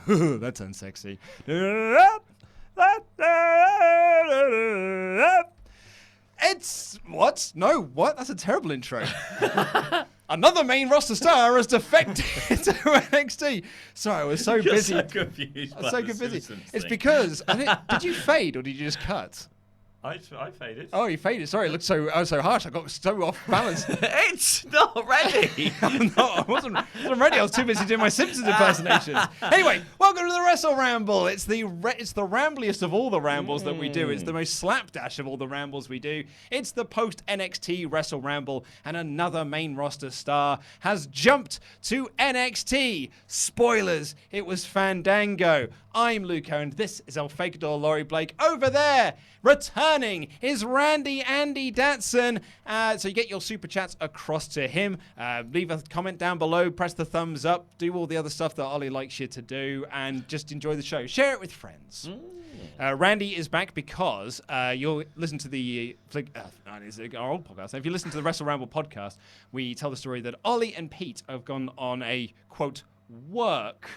That's unsexy. It's what? No, what? That's a terrible intro. Another main roster star has defected to NXT. Sorry, I was so busy. So confused. I was so confused. It's because did you fade or did you just cut? I faded. Oh, you faded. Sorry, it looked so harsh. I got so off balance. It's not ready. I wasn't ready. I was too busy doing my Simpsons impersonations. Anyway, welcome to the WrestleRamble. It's the rambliest of all the rambles that we do. It's the most slapdash of all the rambles we do. It's the post NXT WrestleRamble, and another main roster star has jumped to NXT. Spoilers, it was Fandango. I'm Luke and this is El Fakador Laurie Blake. Over there, returning is Randy Andy Datson. So you get your super chats across to him. Leave a comment down below, press the thumbs up, do all the other stuff that Ollie likes you to do, and just enjoy the show. Share it with friends. Randy is back because you'll listen to the our old podcast. If you listen to the WrestleRamble podcast, we tell the story that Ollie and Pete have gone on a, quote, work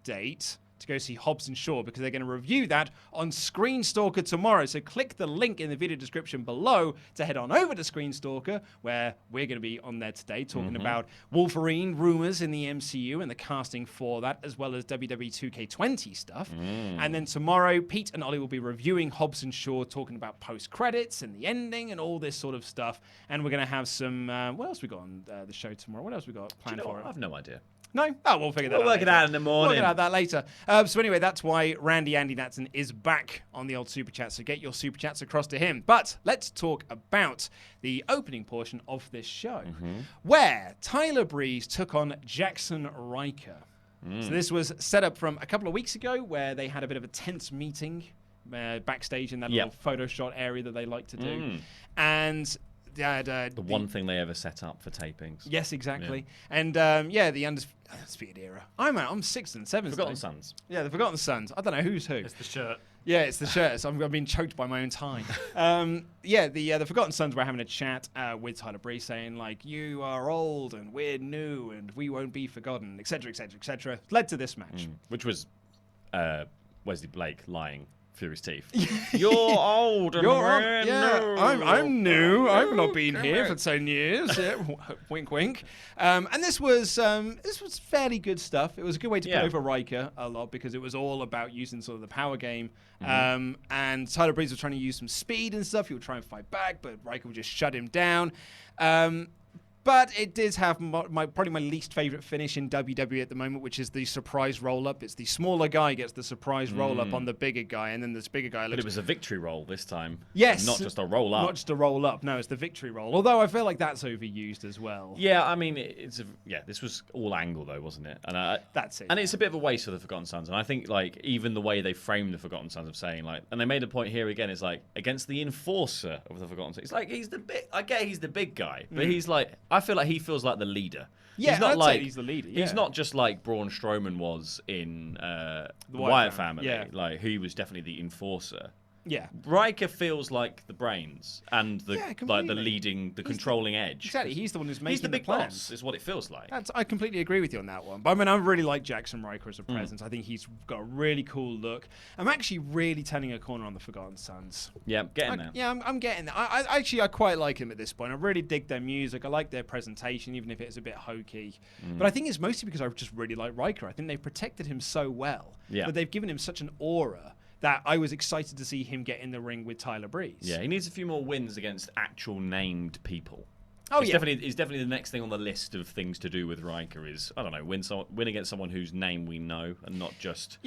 date to go see Hobbs and Shaw because they're going to review that on Screen Stalker tomorrow. So click the link in the video description below to head on over to Screen Stalker, where we're going to be on there today talking about Wolverine rumors in the MCU and the casting for that, as well as WWE 2K20 stuff. And then tomorrow, Pete and Ollie will be reviewing Hobbs and Shaw, talking about post-credits and the ending and all this sort of stuff. And we're going to have some... what else we got on the show tomorrow? What else we got planned for it? I have no idea. No? Oh, we'll figure that out. We'll work it out in the morning. We'll work out that later. So anyway, that's why Randy Andy Datson is back on the old Super Chat. So get your Super Chats across to him. But let's talk about the opening portion of this show, where Tyler Breeze took on Jackson Riker. So this was set up from a couple of weeks ago, where they had a bit of a tense meeting backstage in that little photo shot area that they like to do. And... the one thing they ever set up for tapings. Yes, exactly. Yeah. And the Undisputed Era. I'm 6th and 7th. Forgotten Sons. Yeah, the Forgotten Sons. I don't know who's who. It's the shirt. Yeah, it's the shirt. So I'm being choked by my own tie. The Forgotten Sons were having a chat with Tyler Breeze, saying like, "You are old and we're new and we won't be forgotten," etc., etc., etc. Led to this match, which was Wesley Blake lying through his teeth. You're old and we're new. I'm new. I've not been here for 10 years. Yeah, wink, wink. And this was fairly good stuff. It was a good way to put over Riker a lot because it was all about using sort of the power game. And Tyler Breeze was trying to use some speed and stuff. He would try and fight back, but Riker would just shut him down. But it did have probably my least favorite finish in WWE at the moment, which is the surprise roll-up. It's the smaller guy gets the surprise roll-up on the bigger guy, and then this bigger guy looks... But it was a victory roll this time. Yes. Not just a roll-up. Not just a roll-up. No, it's the victory roll. Although I feel like that's overused as well. Yeah, I mean, this was all angle, though, wasn't it? And that's it. And it's a bit of a waste for the Forgotten Sons. And I think, like, even the way they framed the Forgotten Sons of saying, like... And they made a point here again, is like, against the enforcer of the Forgotten Sons. It's like, I get he's the big guy, but he's like... I feel like he feels like the leader. Yeah, he's not like he's the leader. Yeah. He's not just like Braun Strowman was in the Wyatt family. Yeah. Like he was definitely the enforcer. Yeah, Riker feels like the brains and the controlling edge. Exactly, he's the one who's making he's the big plans. boss. Is what it feels like. I completely agree with you on that one. But I mean, I really like Jackson Riker as a presence. I think he's got a really cool look. I'm actually really turning a corner on the Forgotten Sons. Yeah, getting there. Yeah, I'm getting there. I quite like him at this point. I really dig their music. I like their presentation, even if it's a bit hokey. But I think it's mostly because I just really like Riker. I think they protected him so well that they've given him such an aura that I was excited to see him get in the ring with Tyler Breeze. Yeah, he needs a few more wins against actual named people. Oh, it's definitely the next thing on the list of things to do with Riker is, I don't know, win against someone whose name we know and not just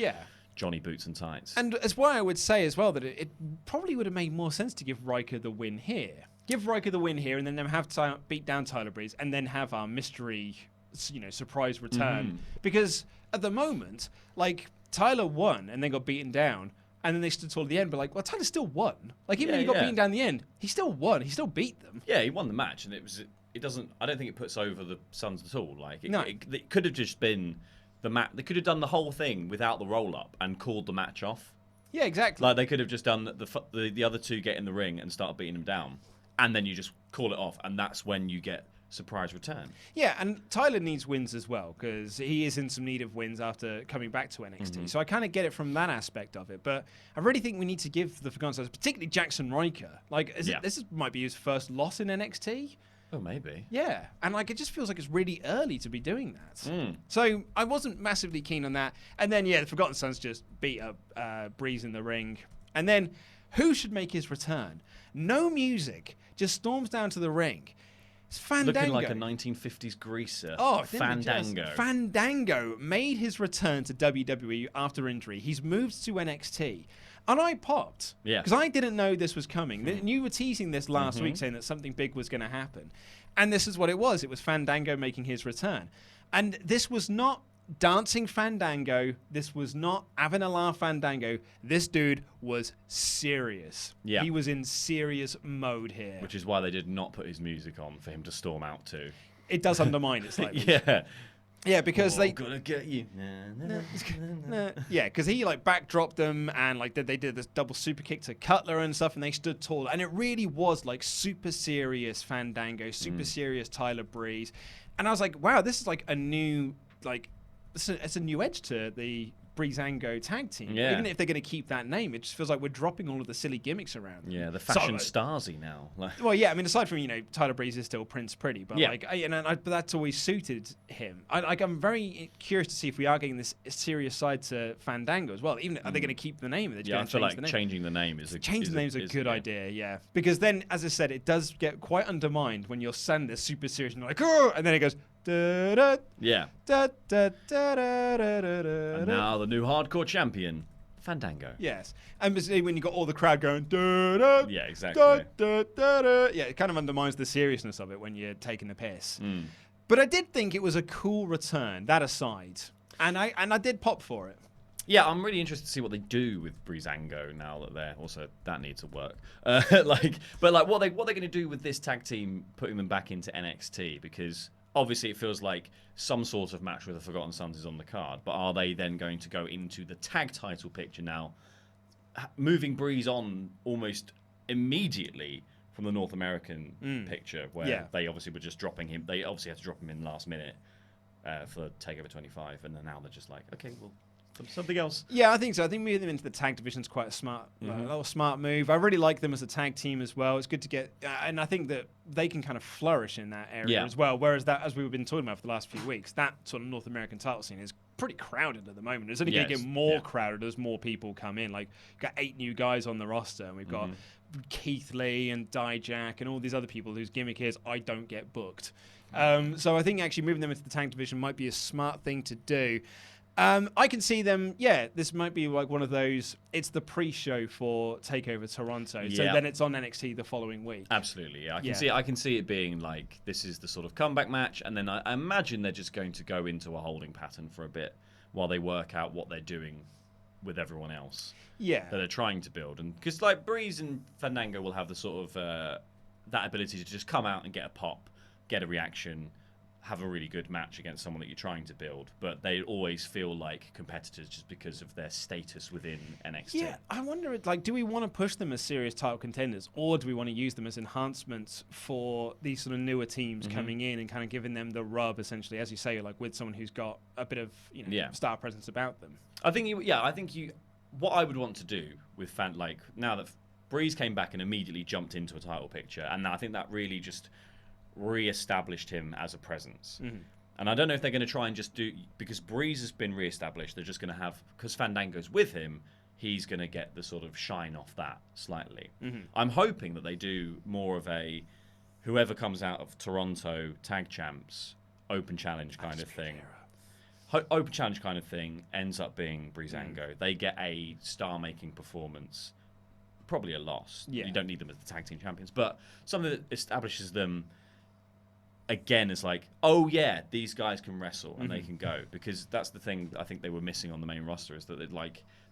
Johnny Boots and Tights. And that's why I would say as well that it probably would have made more sense to give Riker the win here. Give Riker the win here and then have beat down Tyler Breeze and then have our mystery, surprise return. Because at the moment, like, Tyler won and then got beaten down. And then they stood tall at the end, but like, well, Tyler still won. Like, even when he got beaten down the end, he still won. He still beat them. Yeah, he won the match, and it doesn't. I don't think it puts over the Suns at all. Like, it could have just been the match. They could have done the whole thing without the roll up and called the match off. Yeah, exactly. Like they could have just done the other two get in the ring and start beating them down, and then you just call it off, and that's when you get surprise return. Yeah, and Tyler needs wins as well because he is in some need of wins after coming back to NXT. So I kind of get it from that aspect of it. But I really think we need to give the Forgotten Sons, particularly Jackson Riker, like might be his first loss in NXT. Oh, maybe. Yeah, and like it just feels like it's really early to be doing that. So I wasn't massively keen on that. And then the Forgotten Sons just beat up Breeze in the ring. And then who should make his return? No music, just storms down to the ring. It's Fandango. Looking like a 1950s greaser. Oh, Fandango. Fandango made his return to WWE after injury. He's moved to NXT. And I popped. Yeah. Because I didn't know this was coming. You were teasing this last week saying that something big was going to happen. And this is what it was. It was Fandango making his return. And this was not dancing Fandango. This was not having a laugh Fandango. This dude was serious. Yeah. He was in serious mode here. Which is why they did not put his music on for him to storm out to. It does undermine it slightly. Yeah, because they gonna get you. Yeah, because he like backdropped them and like they did this double super kick to Cutler and stuff, and they stood tall, and it really was like super serious Fandango, super serious Tyler Breeze, and I was like, wow, this is like a new it's a new edge to the Breezango tag team. Yeah. Even if they're going to keep that name, it just feels like we're dropping all of the silly gimmicks around. Yeah, the fashion Stasi now. Well, yeah, I mean, aside from, Tyler Breeze is still Prince Pretty, but but that's always suited him. I'm very curious to see if we are getting this serious side to Fandango as well. Even are they going to keep the name? I feel like changing the name is a good idea. Yeah, because then, as I said, it does get quite undermined when you're saying this super serious and you're like, oh, and then it goes. Da-da, yeah. And now the new hardcore champion, Fandango. Yes. And when you got all the crowd going, da-da, yeah, exactly. Yeah, it kind of undermines the seriousness of it when you're taking the piss. But I did think it was a cool return, that aside. And I did pop for it. Yeah, I'm really interested to see what they do with Breezango now that they're also that needs to work. What they're going to do with this tag team, putting them back into NXT, because obviously it feels like some sort of match with the Forgotten Sons is on the card, but are they then going to go into the tag title picture now, moving Breeze on almost immediately from the North American picture, where they obviously were just dropping him. They obviously had to drop him in last minute for TakeOver 25, and then now they're just like, okay, well, something else. Yeah, I think so. I think moving them into the tag division is quite a smart move. I really like them as a tag team as well. It's good to get, and I think that they can kind of flourish in that area as well. Whereas that, as we've been talking about for the last few weeks, that sort of North American title scene is pretty crowded at the moment. It's only going to get more crowded as more people come in. Like, we've got 8 new guys on the roster, and we've got Keith Lee and Dijak and all these other people whose gimmick is I don't get booked. So I think actually moving them into the tag division might be a smart thing to do. I can see them, this might be like one of those, it's the pre-show for TakeOver Toronto, so then it's on NXT the following week. Absolutely, yeah. I can see it being like, this is the sort of comeback match, and then I imagine they're just going to go into a holding pattern for a bit while they work out what they're doing with everyone else that they're trying to build. And because like Breeze and Fandango will have the sort of, that ability to just come out and get a pop, get a reaction, have a really good match against someone that you're trying to build, but they always feel like competitors just because of their status within NXT. Yeah, I wonder, do we want to push them as serious title contenders, or do we want to use them as enhancements for these sort of newer teams coming in and kind of giving them the rub, essentially, as you say, like with someone who's got a bit of star presence about them? I think what I would want to do with now that Breeze came back and immediately jumped into a title picture, and I think that really just re-established him as a presence. And I don't know if they're going to try and just do, because Breeze has been re-established, they're just going to have, because Fandango's with him, he's going to get the sort of shine off that slightly. I'm hoping that they do more of a whoever comes out of Toronto tag champs open challenge kind of thing. Open challenge kind of thing ends up being Breezango. They get a star-making performance, probably a loss. You don't need them as the tag team champions, but something that establishes them again is like, oh yeah, these guys can wrestle and they can go, because that's the thing I think they were missing on the main roster, is that there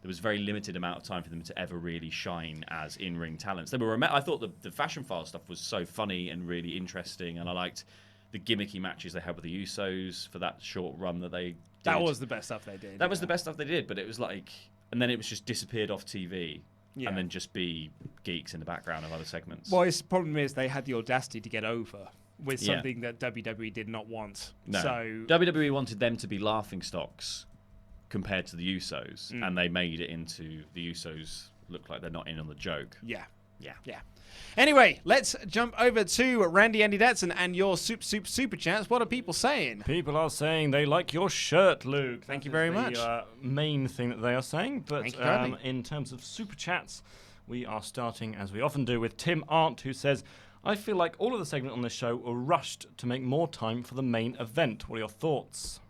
was very limited amount of time for them to ever really shine as in-ring talents. I thought the Fashion File stuff was so funny and really interesting, and I liked the gimmicky matches they had with the Usos for that short run that they did. That was the best stuff they did. That was the best stuff they did, but it was like, and then it was just disappeared off TV. And then just be geeks in the background of other segments. Well, the problem is they had the audacity to get over with something that WWE did not want. No. So WWE wanted them to be laughing stocks compared to the Usos, and they made it into the Usos look like they're not in on the joke. Yeah. Yeah. Anyway, let's jump over to Randy Andy Datson and your super chats. What are people saying? People are saying they like your shirt, Luke. Thank you very much. Main thing that they are saying. But Thank you, in terms of super chats, we are starting, as we often do, with Tim Arndt, who says, I feel like all of the segments on this show were rushed to make more time for the main event. What are your thoughts?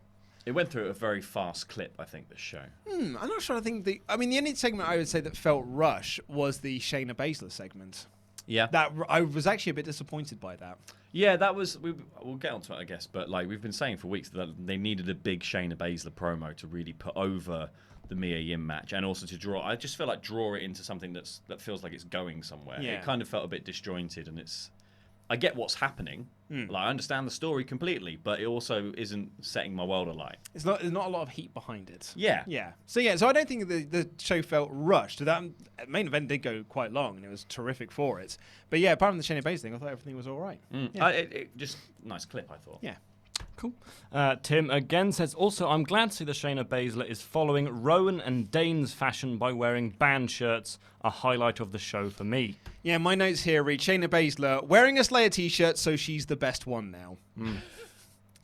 It went through a very fast clip, I think, this show. I'm not sure. The only segment I would say that felt rush was the Shayna Baszler segment. Yeah. That I was actually a bit disappointed by that. Yeah, that was... We'll get onto it, I guess, but like we've been saying for weeks that they needed a big Shayna Baszler promo to really put over the Mia Yim match, and also to draw... I just feel like draw it into something that feels like it's going somewhere. Yeah. It kind of felt a bit disjointed, and it's... I get what's happening. Like, I understand the story completely, but it also isn't setting my world alight. There's not a lot of heat behind it. Yeah. So I don't think the show felt rushed. That main event did go quite long, and it was terrific for it. But yeah, apart from the Shayna Baszler thing, I thought everything was all right. Yeah. It just nice clip, I thought. Yeah. Cool. Tim again says, also, I'm glad to see that Shayna Baszler is following Rowan and Dane's fashion by wearing band shirts, a highlight of the show for me. Yeah, my notes here read Shayna Baszler wearing a Slayer t-shirt, so she's the best one now.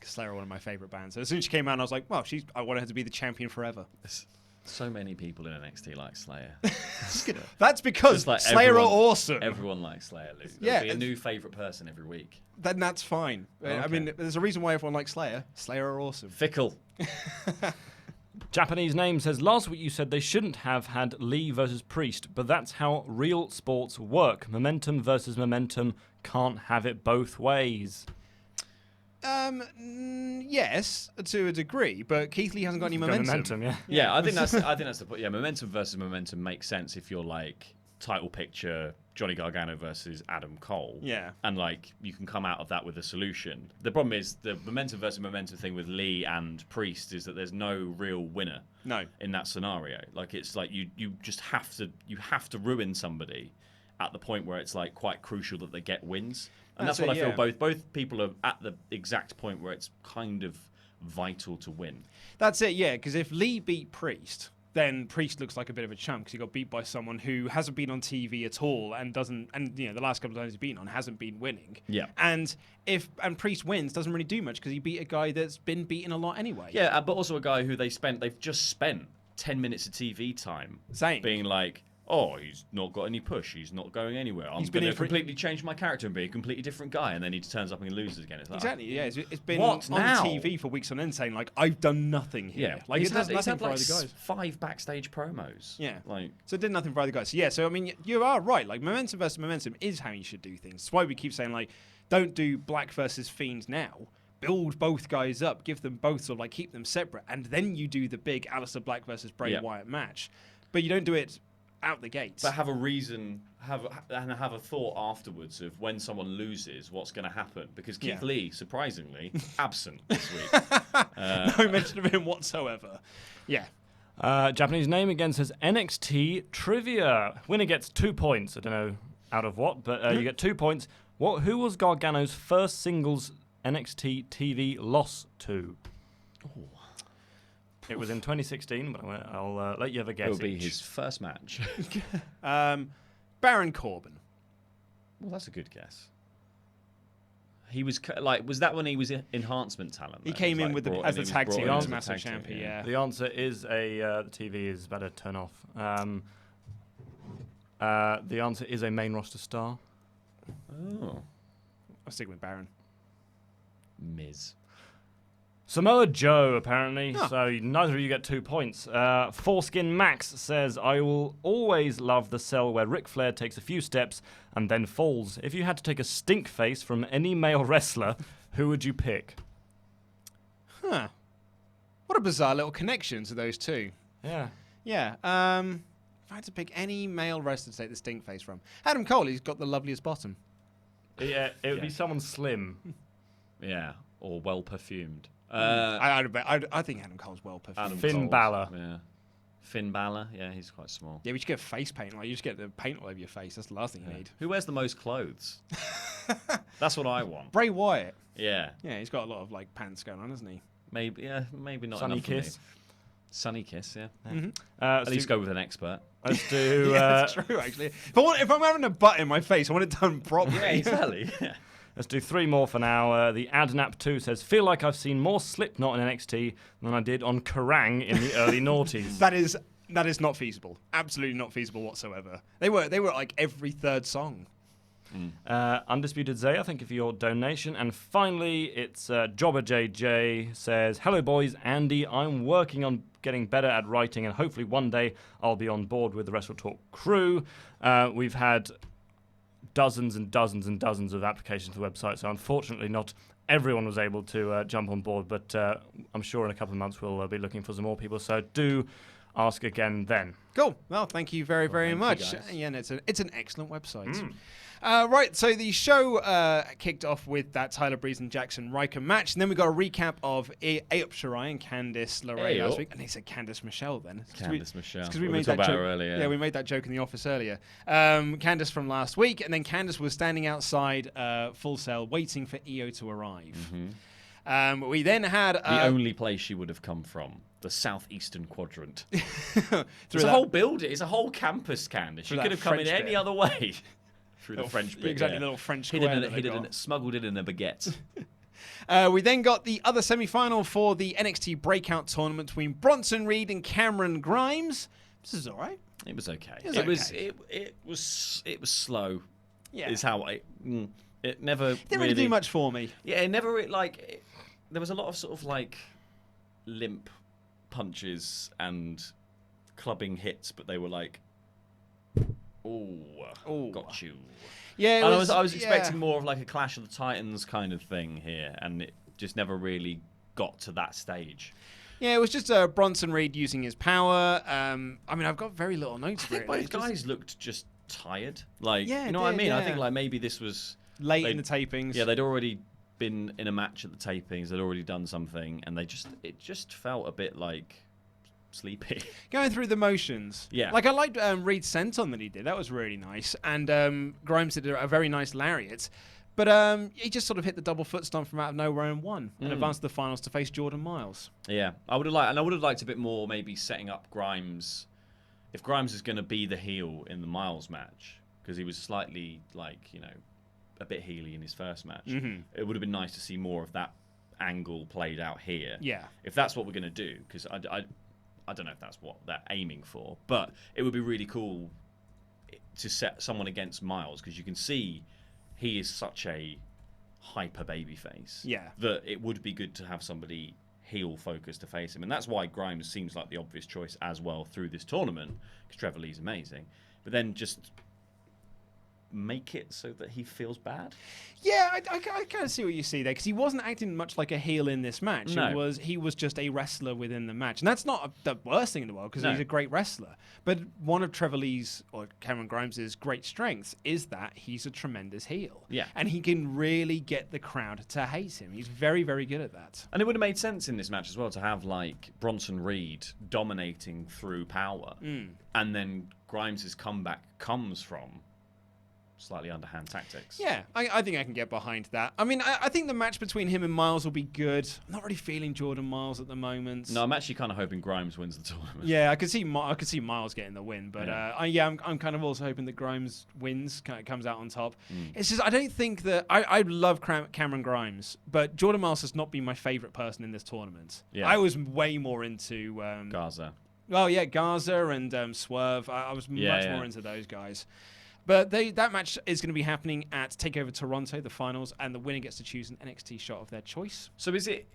Slayer are one of my favourite bands. So as soon as she came out, I was like, well, I want her to be the champion forever. So many people in NXT like Slayer. That's because like Slayer are awesome. Everyone likes Slayer. Yeah, There'll be a new favourite person every week. Then that's fine. Okay. I mean, there's a reason why everyone likes Slayer. Slayer are awesome. Fickle. Japanese Name says, last week you said they shouldn't have had Lee versus Priest, but that's how real sports work. Momentum versus momentum, can't have it both ways. Yes, to a degree, but Keith Lee hasn't got any momentum. Yeah. I think that's the point. Yeah, momentum versus momentum makes sense if you're like title picture Johnny Gargano versus Adam Cole. Yeah. And like you can come out of that with a solution. The problem is the momentum versus momentum thing with Lee and Priest is that there's no real winner. No. In that scenario. Like it's like you just have to ruin somebody at the point where it's like quite crucial that they get wins. And that's what I feel both people are at the exact point where it's kind of vital to win. That's it, yeah, because if Lee beat Priest, then Priest looks like a bit of a chump because he got beat by someone who hasn't been on TV at all and the last couple of times he's been on hasn't been winning. Yeah. And Priest wins, doesn't really do much because he beat a guy that's been beaten a lot anyway. Yeah, but also a guy who they've just spent 10 minutes of TV time being like, oh, he's not got any push. He's not going anywhere. I'm going to completely change my character and be a completely different guy. And then he turns up and he loses again. It's like, exactly, yeah. It's been what on now? TV for weeks on end saying, like, I've done nothing here. Yeah. Like, he's it does nothing had for like other guys. 5 backstage promos. Yeah. Like, so it did nothing for other guys. So, yeah, so, I mean, you are right. Like, momentum versus momentum is how you should do things. That's why we keep saying, like, don't do Black versus Fiend now. Build both guys up. Give them both, sort of, like, keep them separate. And then you do the big Aleister Black versus Bray Wyatt match. But you don't do it out the gates. But have a reason, have a thought afterwards of when someone loses, what's going to happen. Because Keith Lee, surprisingly, absent this week. No mention of him whatsoever. Yeah. Japanese Name again says NXT trivia. Winner gets 2 points. I don't know out of what, but you get 2 points. Who was Gargano's first singles NXT TV loss to? Ooh. It was in 2016, but I'll let you have a guess. It will be his first match. Baron Corbin. Well, that's a good guess. He was was that when he was Enhancement Talent? He came in with as a tag team massive champion. Yeah. The answer is the TV is better turn off. The answer is a main roster star. Oh, I'll stick with Baron. Miz. Samoa Joe, apparently. Oh. So neither of you get 2 points. Foreskin Max says, I will always love the cell where Ric Flair takes a few steps and then falls. If you had to take a stink face from any male wrestler, who would you pick? Huh. What a bizarre little connection to those two. Yeah. Yeah. If I had to pick any male wrestler to take the stink face from, Adam Cole, he's got the loveliest bottom. Yeah, it would be someone slim. Yeah, or well perfumed. I think Adam Cole's well perfumed. Finn Balor. Yeah. Finn Balor, yeah, he's quite small. Yeah, we should get face paint. Like, you just get the paint all over your face. That's the last thing you need. Who wears the most clothes? That's what I want. Bray Wyatt. Yeah. Yeah, he's got a lot of like pants going on, hasn't he? Maybe not Sunny enough for kiss. me. Sunny kiss, yeah. Mm-hmm. At least go with an expert. Let's do. Yeah, that's true, actually. If I'm having a butt in my face, I want it done properly. Yeah, exactly. Yeah. Let's do 3 more for now. The Adnap2 says, feel like I've seen more Slipknot in NXT than I did on Kerrang in the early noughties. That is not feasible. Absolutely not feasible whatsoever. They were like every third song. Undisputed Zay, thank you for your donation. And finally, it's Jobber JJ says, hello boys, Andy, I'm working on getting better at writing and hopefully one day I'll be on board with the WrestleTalk crew. We've had dozens and dozens and dozens of applications to the website, so unfortunately not everyone was able to jump on board, but I'm sure in a couple of months we'll be looking for some more people, so do ask again then. Cool. Well, thank you very, very much. Yeah, and it's an excellent website. Right, so the show kicked off with that Tyler Breeze and Jackson Riker match, and then we got a recap of Aop Shirai and Candice LeRae last week. And they said Candice Michelle then. Candice Michelle. Because we made that joke earlier. Yeah, we made that joke in the office earlier. Candice from last week, and then Candice was standing outside Full Sail waiting for Io to arrive. We then had the only place she would have come from, the southeastern quadrant. Through a whole building, it's a whole campus, Candice. She could have come in French any bit. other way. Through the French bit. Exactly, little French square. Smuggled it in a baguette. We then got the other semi-final for the NXT Breakout Tournament between Bronson Reid and Cameron Grimes. This is all right. It was okay. It was slow. Yeah. Is how it never didn't really do much for me. Yeah, it never there was a lot of sort of like limp punches and clubbing hits, but they were like, oh, got you. Yeah, I was expecting more of like a Clash of the Titans kind of thing here, and it just never really got to that stage. Yeah, it was just Bronson Reid using his power. I mean, I've got very little notes for it. Both guys looked just tired. Like, Yeah, you know what I mean? yeah. I think like maybe this was late in the tapings. Yeah, they'd already been in a match at the tapings. They'd already done something, and it just felt a bit like sleepy. Going through the motions. Yeah. Like, I liked Reid's senton that he did. That was really nice. And Grimes did a very nice lariat. But he just sort of hit the double foot stomp from out of nowhere and won. And advanced to the finals to face Jordan Miles. Yeah. I would have liked a bit more maybe setting up Grimes. If Grimes is going to be the heel in the Miles match, because he was slightly like, a bit heely in his first match, it would have been nice to see more of that angle played out here. Yeah. If that's what we're going to do, because I don't know if that's what they're aiming for, but it would be really cool to set someone against Miles, because you can see he is such a hyper babyface. Yeah. That it would be good to have somebody heel focused to face him, and that's why Grimes seems like the obvious choice as well through this tournament, because Trevor Lee's amazing. But then just make it so that he feels bad. Yeah, I kind of see what you see there, because he wasn't acting much like a heel in this match. No. He was just a wrestler within the match. And that's not the worst thing in the world, because No. he's a great wrestler. But one of Trevor Lee's, or Cameron Grimes' great strengths is that he's a tremendous heel. Yeah. And he can really get the crowd to hate him. He's very, very good at that. And it would have made sense in this match as well to have like Bronson Reid dominating through power, and then Grimes' comeback comes from slightly underhand tactics. Yeah, I think I can get behind that. I mean, I think the match between him and Miles will be good. I'm not really feeling Jordan Miles at the moment. No, I'm actually kind of hoping Grimes wins the tournament. Yeah, I could see Miles getting the win, but Yeah. I'm kind of also hoping that Grimes wins, comes out on top. It's just I don't think that I love Cameron Grimes, but Jordan Miles has not been my favorite person in this tournament. Yeah. I was way more into Garza. well, yeah, Garza and Swerve. I was much more into those guys. But that match is going to be happening at TakeOver Toronto, the finals, and the winner gets to choose an NXT shot of their choice. So is it?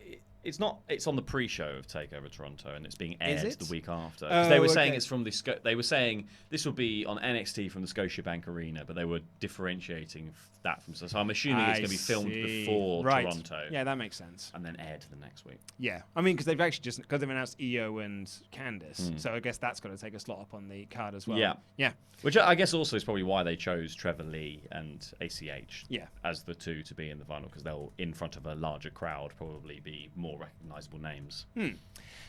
It's not. It's on the pre-show of TakeOver Toronto, and it's being aired it? the week after. 'Cause they were saying okay. it's from the. They were saying this will be on NXT from the Scotiabank Arena, but they were differentiating that from. So I'm assuming it's going to be filmed before Toronto, Yeah, that makes sense. and then aired the next week. Yeah, I mean, because they've announced Io and Candice, so I guess that's got to take a slot up on the card as well. Yeah. Which I guess also is probably why they chose Trevor Lee and ACH Yeah. as the two to be in the final, because they'll, in front of a larger crowd, probably be more more recognizable names.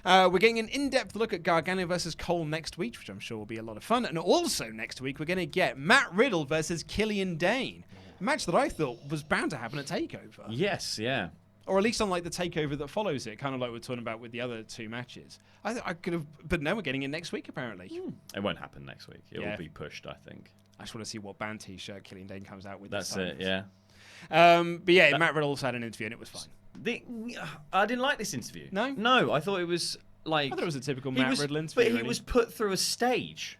We're getting an in-depth look at Gargano versus Cole next week, which I'm sure will be a lot of fun. And also next week, we're going to get Matt Riddle versus Killian Dane. A match that I thought was bound to happen at TakeOver. Yes, yeah. Or at least on like the TakeOver that follows it, kind of like we're talking about with the other two matches. I could have, but no, we're getting it next week apparently. It won't happen next week. It Yeah. will be pushed, I think. I just want to see what band T-shirt Killian Dane comes out with. That's this time. it, yeah. But yeah, Matt Riddle also had an interview and it was fine. I didn't like this interview. No? No, I thought it was like... I thought it was a typical Matt Riddle interview. But he really. was put through a stage.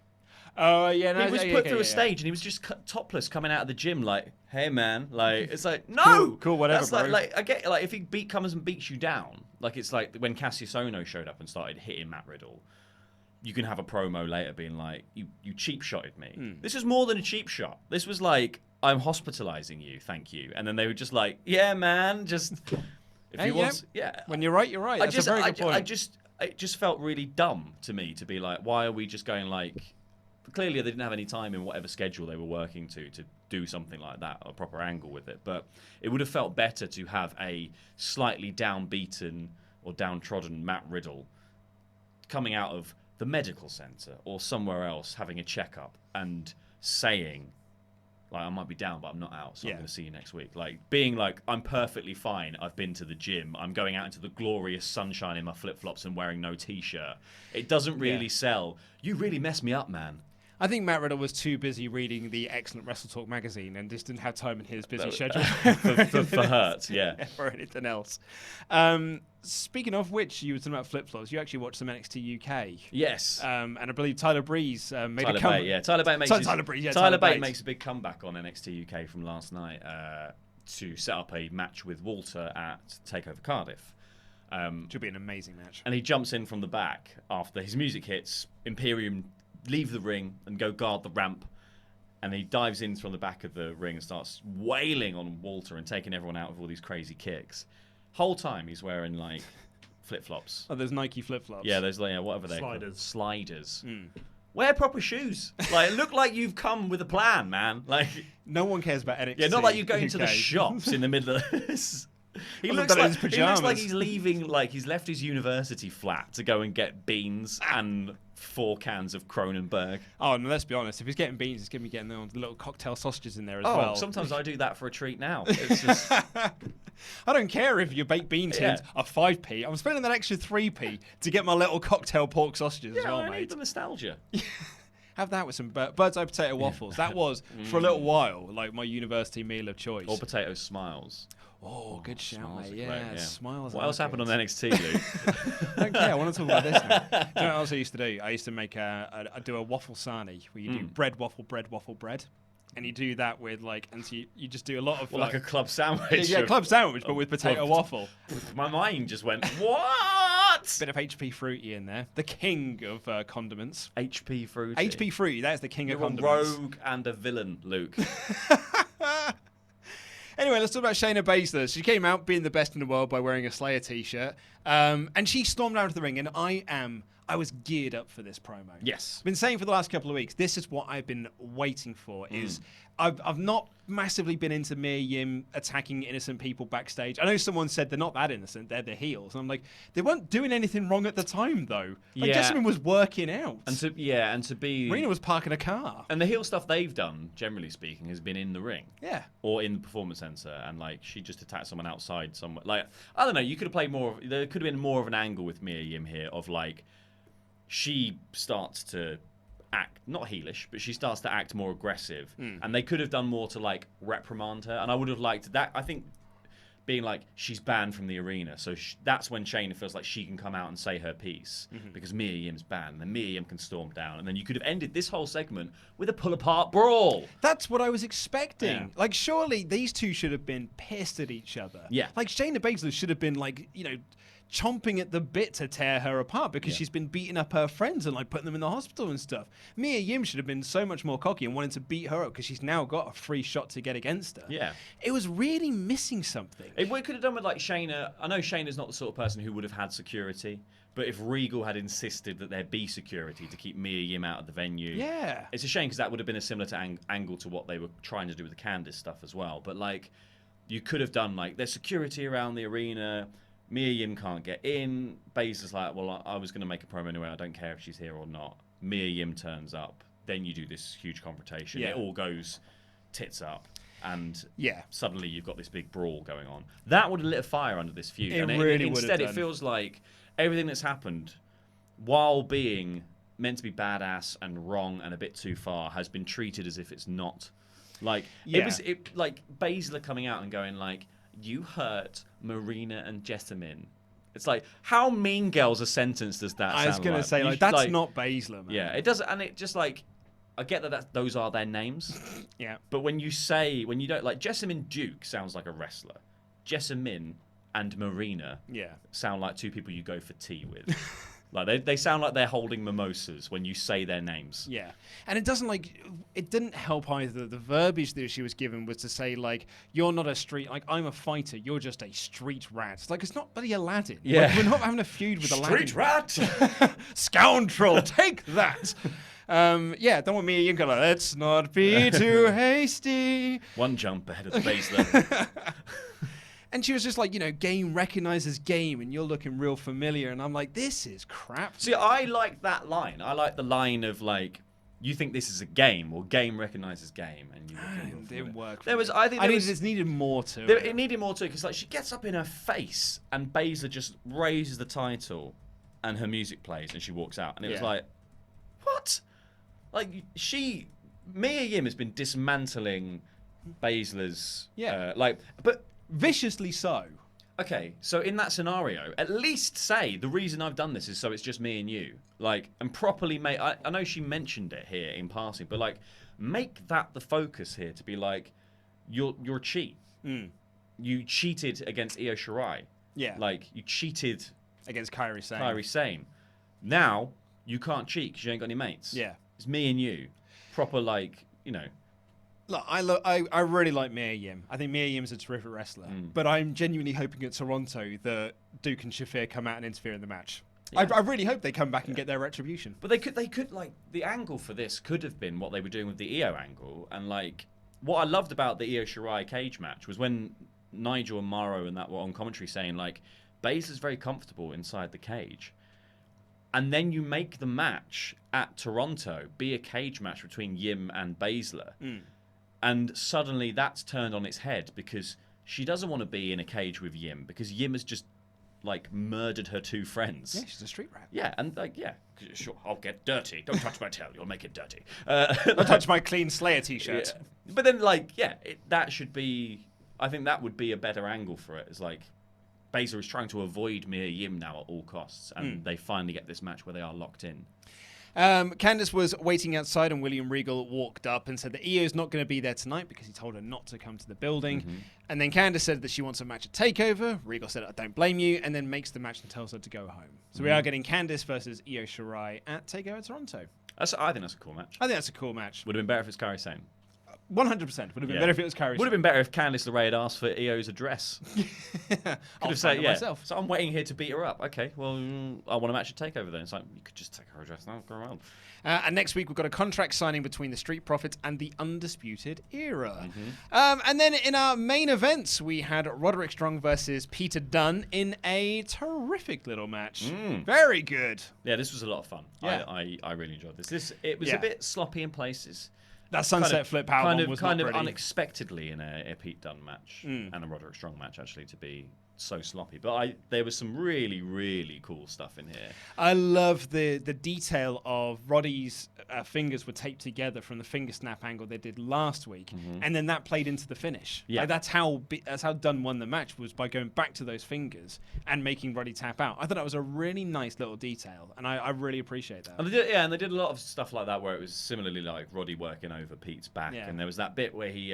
Oh, yeah, no. He was put through a stage and he was just topless coming out of the gym like, hey, man. Like, it's like, no! Cool, whatever, That's bro. like, I get, like, if he comes and beats you down, like, it's like when Cassius Ohno showed up and started hitting Matt Riddle, you can have a promo later being like, you cheap-shotted me. This is more than a cheap shot. This was like, I'm hospitalizing you, thank you. And then they were just like, yeah, man, just... If Hey, he wants... Yeah. When you're right, you're right. That's a very good point. It just felt really dumb to me to be like, why are we just going like... Clearly, they didn't have any time in whatever schedule they were working to do something like that, a proper angle with it. But it would have felt better to have a slightly downbeaten or downtrodden Matt Riddle coming out of the medical center or somewhere else having a checkup and saying, like, I might be down, but I'm not out, so I'm going to see you next week. Like, being like, I'm perfectly fine. I've been to the gym. I'm going out into the glorious sunshine in my flip-flops and wearing no T-shirt. It doesn't really sell. You really messed me up, man. I think Matt Riddle was too busy reading the excellent WrestleTalk magazine and just didn't have time in his busy schedule for Hurt, yeah. For anything else. Speaking of which, you were talking about flip-flops. You actually watched some NXT UK. Yes. And I believe Tyler Breeze made Tyler a comeback. Bate, yeah. Tyler Bate makes Tyler Bate makes a big comeback on NXT UK from last night to set up a match with Walter at TakeOver Cardiff. Should be an amazing match. And he jumps in from the back after his music hits. Imperium leave the ring and go guard the ramp. And he dives in from the back of the ring and starts wailing on Walter and taking everyone out with all these crazy kicks. Whole time he's wearing like flip-flops. Oh, there's Nike flip-flops. Yeah, there's like whatever they're called. Sliders. Wear proper shoes. Like, look like you've come with a plan, man. Like, no one cares about NXT. yeah, not like you go into the UK. shops in the middle of this. He Well, looks but in his like pajamas. he's leaving, like he's left his university flat to go and get beans and 4 cans of Kronenberg. Oh, no, let's be honest. If he's getting beans, he's going to be getting the little cocktail sausages in there as Oh, well. sometimes I do that for a treat now. It's just, I don't care if your baked bean tins are 5p. I'm spending that extra 3p to get my little cocktail pork sausages as well, I need mate. the nostalgia. Have that with some bird's eye potato waffles. That was, for a little while, like my university meal of choice. Or potato smiles. Oh, good shout, Smiles mate. are great, Yeah, smiles. What are else happened good. on NXT, Luke? I don't care. I want to talk about this now. Do you know what else I used to do? I used to make I do a waffle sarnie where you do bread, waffle, bread, waffle, bread. And you do that with like, and so you just do a lot of Well, like a club sandwich. yeah, club sandwich, but with potato well, waffle. My mind just went, what? Bit of HP Fruity in there. The king of condiments. HP Fruity. HP Fruity, that's the king You're of a condiments. rogue and a villain, Luke. Anyway, let's talk about Shayna Baszler. She came out being the best in the world by wearing a Slayer t-shirt. And she stormed out of the ring, and I was geared up for this promo. Yes. I've been saying for the last couple of weeks, this is what I've been waiting for, is I've not massively been into Mia Yim attacking innocent people backstage. I know someone said they're not that innocent, they're the heels. And I'm like, they weren't doing anything wrong at the time, though. Like, Yeah. Jessamine was working out. And to be... Rena was parking a car. And the heel stuff they've done, generally speaking, has been in the ring. Yeah. Or in the performance center, and like she just attacked someone outside somewhere. Like, I don't know, you could have played more of, there could have been more of an angle with Mia Yim here of like, she starts to act, not heelish, but she starts to act more aggressive. And they could have done more to like reprimand her. And I would have liked that. I think being like, she's banned from the arena. So that's when Shayna feels like she can come out and say her piece because Mia Yim's banned. And then Mia Yim can storm down. And then you could have ended this whole segment with a pull-apart brawl. That's what I was expecting. Yeah. Like, surely these two should have been pissed at each other. Yeah. Like, Shayna Baszler should have been, like, you know, chomping at the bit to tear her apart because she's been beating up her friends and, like, putting them in the hospital and stuff. Mia Yim should have been so much more cocky and wanting to beat her up because she's now got a free shot to get against her. Yeah. It was really missing something. We could have done with like Shayna. I know Shayna's not the sort of person who would have had security, but if Regal had insisted that there be security to keep Mia Yim out of the venue, Yeah. it's a shame because that would have been a similar to angle to what they were trying to do with the Candice stuff as well. But like, you could have done like there's security around the arena. Mia Yim can't get in. Baszler's like, well, I was going to make a promo anyway. I don't care if she's here or not. Mia Yim turns up. Then you do this huge confrontation. Yeah. It all goes tits up. And Yeah. suddenly you've got this big brawl going on. That would have lit a fire under this feud. It and really would have instead, done. it feels like everything that's happened, while being meant to be badass and wrong and a bit too far, has been treated as if it's not. Like, like Baszler coming out and going like, you hurt Marina and Jessamine. It's like, how Mean Girls a sentence does that sound like? I was going to say, like, that's not Baszler, man. Yeah, it does, and it just like, I get that those are their names. Yeah. But when you don't, like, Jessamine Duke sounds like a wrestler. Jessamine and Marina sound like two people you go for tea with. Like, they sound like they're holding mimosas when you say their names. Yeah. And it doesn't, like, it didn't help either. The verbiage that she was given was to say, like, you're not a street, like, I'm a fighter, you're just a street rat. It's like, it's not bloody Aladdin. Yeah. Like, we're not having a feud with Aladdin. Street rat! Scoundrel, take that! Don't want me and go like, let's not be too hasty. One jump ahead of the Baszler. And she was just like, game recognizes game, and you're looking real familiar. And I'm like, this is crap. See, I like that line. I like the line of, like, you think this is a game, or game recognizes game, and you It didn't work. It needed more to it. It needed more to it, because, like, she gets up in her face, and Baszler just raises the title, and her music plays, and she walks out. And it was like, what? Like, Mia Yim has been dismantling Baszler's, but viciously so. Okay, so in that scenario, at least say the reason I've done this is so it's just me and you, like, and properly make. I know she mentioned it here in passing, but like, make that the focus here to be like, you're a cheat. You cheated against Io Shirai. Yeah, like you cheated against Kairi Sane. Kairi Sane. Now you can't cheat because you ain't got any mates. Yeah, it's me and you. Proper, like, Look, I really like Mia Yim. I think Mia Yim's a terrific wrestler. But I'm genuinely hoping at Toronto that Duke and Shafir come out and interfere in the match. Yeah. I really hope they come back and get their retribution. But they could like, the angle for this could have been what they were doing with the Io angle. And like, what I loved about the Io Shirai cage match was when Nigel and Mauro and that were on commentary saying like, Baszler's very comfortable inside the cage. And then you make the match at Toronto be a cage match between Yim and Baszler. And suddenly that's turned on its head because she doesn't want to be in a cage with Yim because Yim has just, like, murdered her two friends. Yeah, she's a street rat. Yeah, and, like, sure, I'll get dirty. Don't touch my tail. You'll make it dirty. Don't touch my clean Slayer t-shirt. Yeah. But then, like, that should be... I think that would be a better angle for it. It's like, Baszler is trying to avoid Mia Yim now at all costs, and they finally get this match where they are locked in. Candice was waiting outside and William Regal walked up and said that Io's not going to be there tonight because he told her not to come to the building. And then Candice said that she wants a match at TakeOver. Regal said, I don't blame you, and then makes the match and tells her to go home. So we are getting Candice versus Io Shirai at TakeOver Toronto. I think that's a cool match. I think that's a cool match. Would have been better if it's Kairi Sane. 100%. Would have been better if it was Kairi Sane. Would have been better if Candice LeRae had asked for Io's address. I'll have said, myself. So I'm waiting here to beat her up. Okay, well, I want a match at TakeOver then. It's like, you could just take her address now, go around. And next week, we've got a contract signing between the Street Profits and the Undisputed Era. And then in our main events, we had Roderick Strong versus Peter Dunne in a terrific little match. Very good. Yeah, this was a lot of fun. Yeah. I really enjoyed this. It was a bit sloppy in places. That sunset flip powerbomb was kind not of ready. Unexpectedly in a Pete Dunne match and a Roderick Strong match, actually, to be so sloppy. But there was some really, really cool stuff in here. I love the detail of Roddy's fingers were taped together from the finger snap angle they did last week, and then that played into the finish. Yeah, like that's how Dunne won the match, was by going back to those fingers and making Roddy tap out. I thought that was a really nice little detail, and I really appreciate that. And they did a lot of stuff like that where it was similarly like Roddy working over Pete's back, and there was that bit where he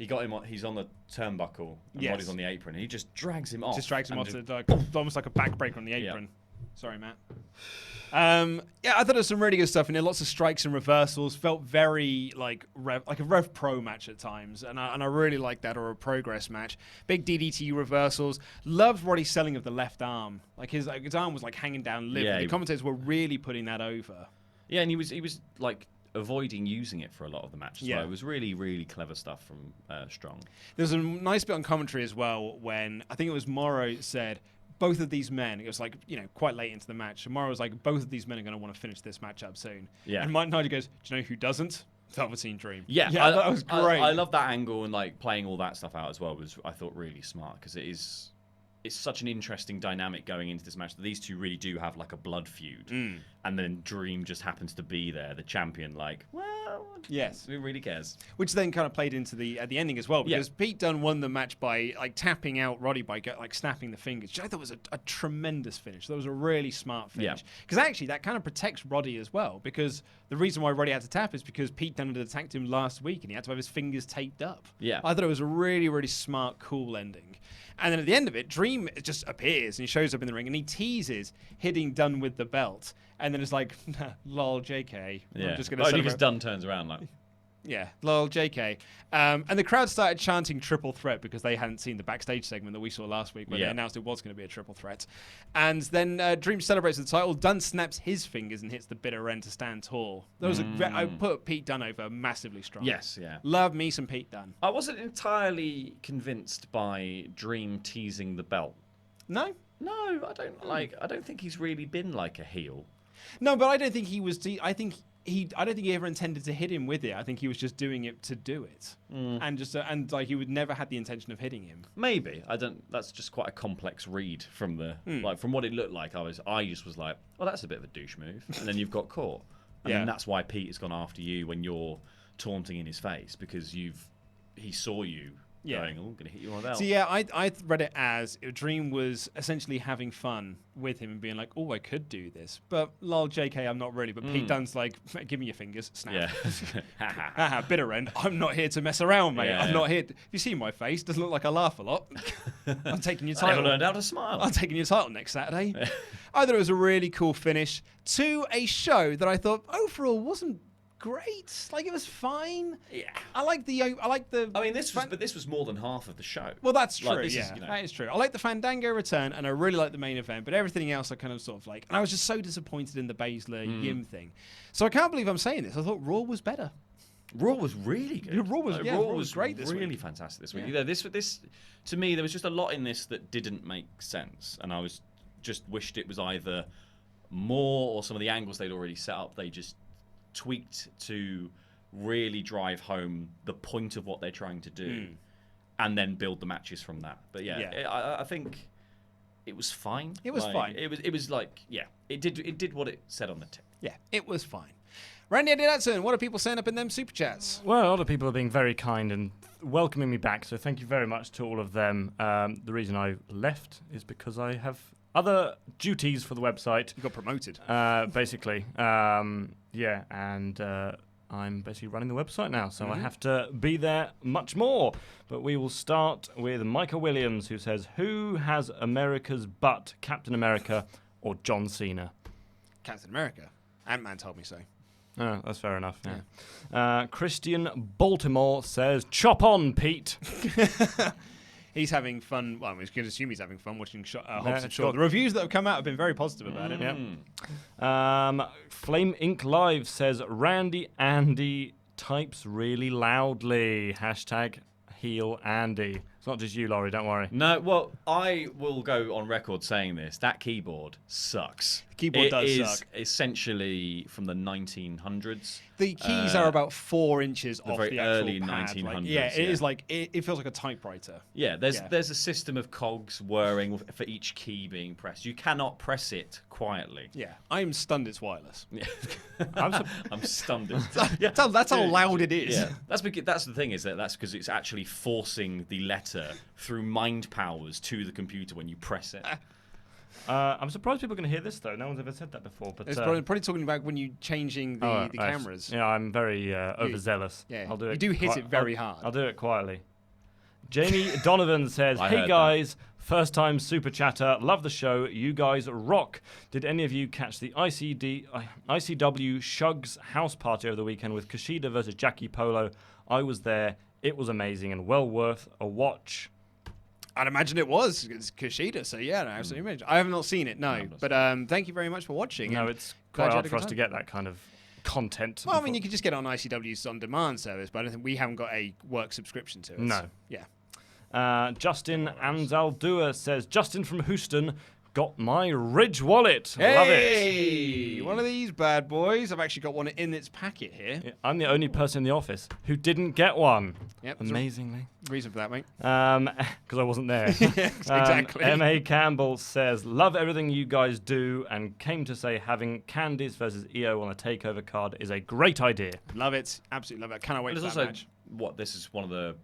got him. He's on the turnbuckle, and Roddy's on the apron, and he just drags him off. Just drags him off to almost like a backbreaker on the apron. Sorry, Matt. I thought there was some really good stuff in there. Lots of strikes and reversals. Felt very like a Rev Pro match at times, and I really liked that, or a Progress match. Big DDT reversals. Loved Roddy's selling of the left arm. Like his arm was like hanging down limp. The commentators were really putting that over. Yeah, and he was like avoiding using it for a lot of the matches. Yeah. So it was really, really clever stuff from Strong. There's a nice bit on commentary as well when I think it was Morrow said both of these men, it was like, quite late into the match, and Morrow was like, both of these men are going to want to finish this match up soon. Yeah. And Mike Nigel goes, do you know who doesn't? Velveteen Dream. Yeah, that was great. I love that angle, and like playing all that stuff out as well was, I thought, really smart, because it's such an interesting dynamic going into this match that these two really do have like a blood feud, and then Dream just happens to be there, the champion. Like, well, yes, who really cares? Which then kind of played into the ending as well, because Pete Dunne won the match by like tapping out Roddy by snapping the fingers. Which I thought was a tremendous finish. That was a really smart finish, because actually that kind of protects Roddy as well. Because the reason why Roddy had to tap is because Pete Dunne had attacked him last week, and he had to have his fingers taped up. Yeah, I thought it was a really, really smart, cool ending. And then at the end of it, Dream just appears and he shows up in the ring and he teases hitting Dunne with the belt. And then it's like, lol, JK. Yeah. I'm just gonna Only because Dunne turns around like... Yeah, lol, JK. And the crowd started chanting triple threat because they hadn't seen the backstage segment that we saw last week where they announced it was going to be a triple threat. And then Dream celebrates the title. Dunne snaps his fingers and hits the bitter end to stand tall. That was I put Pete Dunne over massively strong. Yes, yeah. Love me some Pete Dunne. I wasn't entirely convinced by Dream teasing the belt. No? No, I don't think he's really been like a heel. No, but I don't think he was... I don't think he ever intended to hit him with it. I think he was just doing it to do it, and he would never had the intention of hitting him. Maybe I don't. That's just quite a complex read from the from what it looked like. I just was like, oh, that's a bit of a douche move, and then you've got caught, and then that's why Pete has gone after you when you're taunting in his face because he saw you. Going, I'm going to hit you on the belt. So yeah, I read it as Dream was essentially having fun with him and being like, oh, I could do this. But lol, JK, I'm not really. But Pete Dunne's like, give me your fingers, snap. Yeah. Bitter end. I'm not here to mess around, mate. Yeah. I'm not here. Have you seen my face? Doesn't look like I laugh a lot. I'm taking your I title. never learned how to smile. I'm taking your title next Saturday. I thought it was a really cool finish to a show that I thought overall wasn't great. Like, it was fine. Yeah. I like the. I mean, this was more than half of the show. Well, that's true. Like, That is true. I like the Fandango return, and I really like the main event. But everything else, I kind of sort of like. And I was just so disappointed in the Baszler Yim thing. So I can't believe I'm saying this. I thought Raw was better. Raw was really good. Raw was great this really week. fantastic this week. Yeah. This to me, there was just a lot in this that didn't make sense, and I was just wished it was either more or some of the angles they'd already set up. They just tweaked to really drive home the point of what they're trying to do, and then build the matches from that. But I think it was fine. It was fine. It was like it did what it said on the tip. Yeah, it was fine. Randy Adidatson, what are people saying up in them super chats? Well, a lot of people are being very kind and welcoming me back, so thank you very much to all of them. The reason I left is because I have other duties for the website. You got promoted. Basically. And I'm basically running the website now, so I have to be there much more. But we will start with Micah Williams, who says, who has America's butt, Captain America or John Cena? Captain America. Ant-Man told me so. Oh, that's fair enough, yeah. Christian Baltimore says, chop on, Pete. He's having fun. Well, we can assume he's having fun watching Hobbs and Shaw. The reviews that have come out have been very positive about it. Yep. Flame Inc. Live says, Randy Andy types really loudly. Hashtag heel Andy. It's not just you, Laurie, don't worry. No, well, I will go on record saying this. That keyboard sucks. The keyboard does suck. Essentially from the 1900s. The keys are about 4 inches off very the actual early pad. 1900s. It is like, it feels like a typewriter. Yeah, there's a system of cogs whirring for each key being pressed. You cannot press it quietly. Yeah, I'm stunned it's wireless. Yeah. I'm stunned. That's how loud it is. Yeah, that's the thing is that's because it's actually forcing the letter through mind powers to the computer when you press it. I'm surprised people are going to hear this, though. No one's ever said that before. But it's probably talking about when you're changing the cameras. Yeah, I'm very overzealous. Yeah, I'll do it. You do hit it very hard. I'll do it quietly. Jamie Donovan says, hey guys, first time super chatter, love the show, you guys rock. Did any of you catch the ICW Shugs house party over the weekend with Kushida versus Jackie Polo? I was there. It was amazing and well worth a watch. I'd imagine it was. It's Kushida, so yeah, absolutely. I have not seen it, no. But thank you very much for watching. No, it's quite hard for us to get that kind of content. Well, I mean, you could just get it on ICW's on-demand service, but I don't think we haven't got a work subscription to it. No. Yeah. Justin Anzaldua says, Justin from Houston got my Ridge wallet. Hey! Love it. One of these bad boys. I've actually got one in its packet here. Yeah, I'm the only person in the office who didn't get one. Yep. Amazingly. Reason for that, mate. Because I wasn't there. Exactly. M.A. Campbell says, love everything you guys do and came to say having Candice versus EO on a takeover card is a great idea. Love it. Absolutely love it. Cannot wait for that match. This is one of the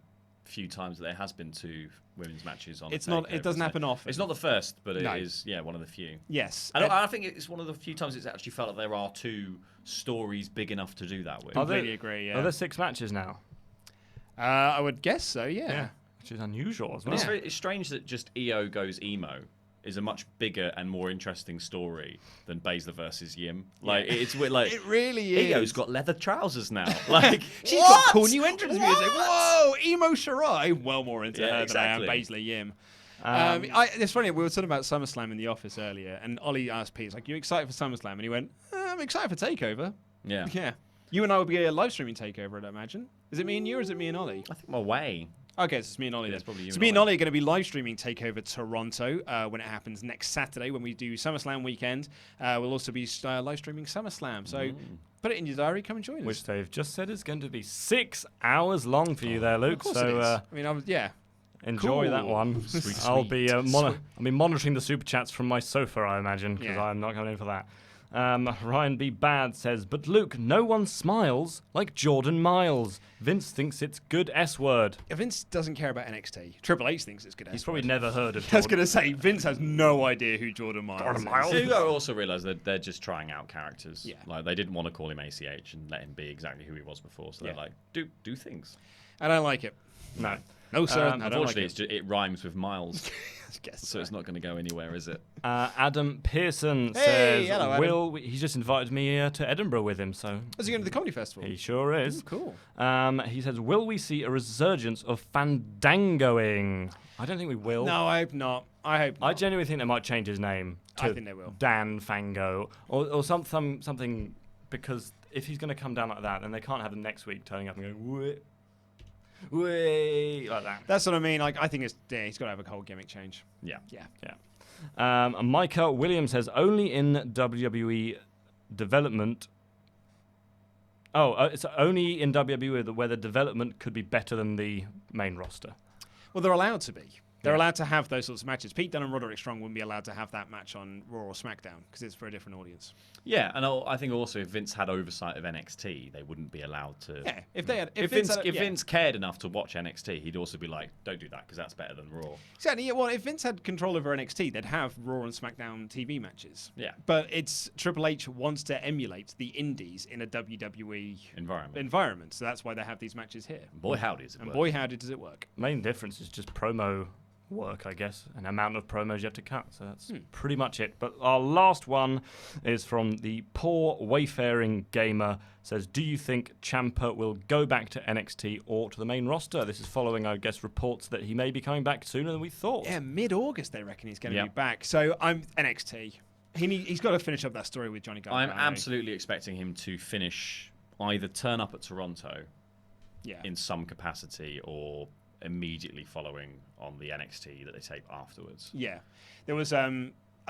few times that there has been 2 women's matches on. It's not. It doesn't happen often. It's not the first, but it is. Yeah, one of the few. Yes. And I think it's one of the few times it's actually felt like there are 2 stories big enough to do that with. Completely agree. Yeah. Are there 6 matches now? I would guess so. Yeah. Which is unusual as well. It's strange that just EO goes emo is a much bigger and more interesting story than Baszler versus Yim. Like it's weird, like it really is. EO's got leather trousers now. Like she's got cool new entrance music. Whoa, emo Shirai. Well more into her than I am Baszler Yim. It's funny, we were talking about SummerSlam in the office earlier, and Ollie asked Pete, like, you excited for SummerSlam? And he went, I'm excited for TakeOver. Yeah. Yeah. You and I would be a live streaming TakeOver, I'd imagine. Is it me and you, or is it me and Ollie? I think my way. Okay, so it's me and Ollie. It's probably you. So me and Ollie are going to be live streaming TakeOver Toronto when it happens next Saturday when we do SummerSlam weekend. We'll also be live streaming SummerSlam. So put it in your diary. Come and join us. Which they've just said is going to be 6 hours long for you there, Luke. Of course so it is. I mean, yeah. Enjoy that one. Sweet, I'll be monitoring the super chats from my sofa, I imagine, because I'm not going in for that. Ryan B. Bad says, but Luke, no one smiles like Jordan Miles. Vince thinks it's good S-word. Vince doesn't care about NXT. Triple H thinks it's good S-word. He's probably never heard of I was going to say, Vince has no idea who Jordan Miles is. You got to also realise that they're just trying out characters. Yeah. Like, they didn't want to call him ACH and let him be exactly who he was before. So they're like, do things. I don't like it. No. No, sir. Unfortunately, it rhymes with Miles. Guess so it's not going to go anywhere, is it? Adam Pearson says, hello, Adam. he's just invited me to Edinburgh with him, so... Is he going to the comedy festival? He sure is. Ooh, cool. He says, will we see a resurgence of fandangoing? I don't think we will. No, I hope not. I genuinely think they might change his name to I think they will. Dan Fango or something, because if he's going to come down like that, then they can't have him next week turning up and going, way like that. That's what I mean. Like, I think he's got to have a whole gimmick change. Yeah. Micah Williams says only in WWE development. It's only in WWE where the development could be better than the main roster. Well, they're allowed to be. They're allowed to have those sorts of matches. Pete Dunne and Roderick Strong wouldn't be allowed to have that match on Raw or SmackDown because it's for a different audience. Yeah, and I think also if Vince had oversight of NXT, they wouldn't be allowed to. Yeah, if Vince cared enough to watch NXT, he'd also be like, don't do that because that's better than Raw. Exactly. Yeah, well, if Vince had control over NXT, they'd have Raw and SmackDown TV matches. Yeah. But it's Triple H wants to emulate the indies in a WWE environment. So that's why they have these matches here. Boy, howdy does it work. And boy, howdy does it work. Main difference is just promo work, I guess, and amount of promos you have to cut. So that's pretty much it. But our last one is from the poor wayfaring gamer. Says, do you think Ciampa will go back to NXT or to the main roster? This is following, I guess, reports that he may be coming back sooner than we thought. Yeah, mid-August they reckon he's going to be back. So I'm NXT. He's got to finish up that story with Johnny Gargano. I'm absolutely expecting him to finish, either turn up at Toronto in some capacity or immediately following on the NXT that they tape afterwards. Yeah. There was, I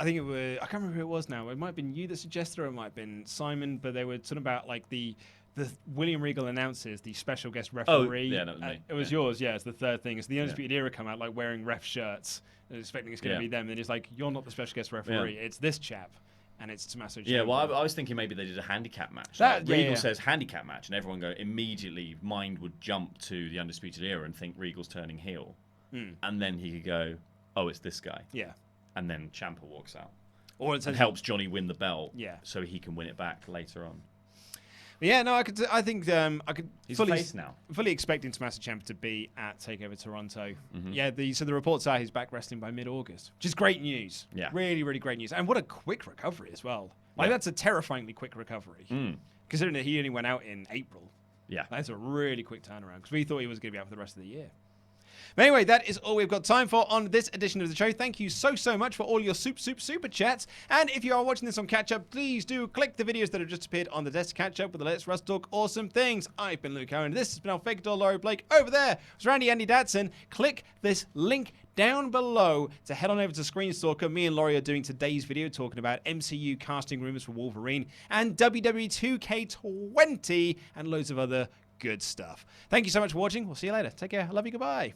think it was, I can't remember who it was now. It might have been you that suggested it, or it might have been Simon, but they were talking about like the William Regal announces the special guest referee. Oh, yeah, that was me. It was yours, it's the third thing. It's the Undisputed Era come out like wearing ref shirts, expecting it's going to be them. And it's like, you're not the special guest referee. Yeah. It's this chap. And it's Tommaso Ciampa. Yeah, well, I was thinking maybe they did a handicap match. Regal says handicap match, and everyone immediately mind would jump to the Undisputed Era and think Regal's turning heel. And then he could go, oh, it's this guy. Yeah. And then Ciampa walks out. Or it helps Johnny win the belt. Yeah. So he can win it back later on. Yeah, no, I think I could He's fully expecting Tommaso Ciampa to be at TakeOver Toronto. Yeah, so the reports are he's back wrestling by mid-August, which is great news. Yeah, really, really great news, and what a quick recovery as well. Like that's a terrifyingly quick recovery, considering that he only went out in April. Yeah, that's a really quick turnaround because we thought he was going to be out for the rest of the year. But anyway, that is all we've got time for on this edition of the show. Thank you so much for all your super chats. And if you are watching this on catch up, please do click the videos that have just appeared on the desk to catch up with the Let's Russ Talk awesome things. I've been Luke Owen. This has been our fake doll Laurie Blake. Over there was Randy Andy Datson. Click this link down below to head on over to Screenstalker. Me and Laurie are doing today's video talking about MCU casting rumors for Wolverine and WWE 2K20 and loads of other good stuff. Thank you so much for watching. We'll see you later. Take care. I love you. Goodbye.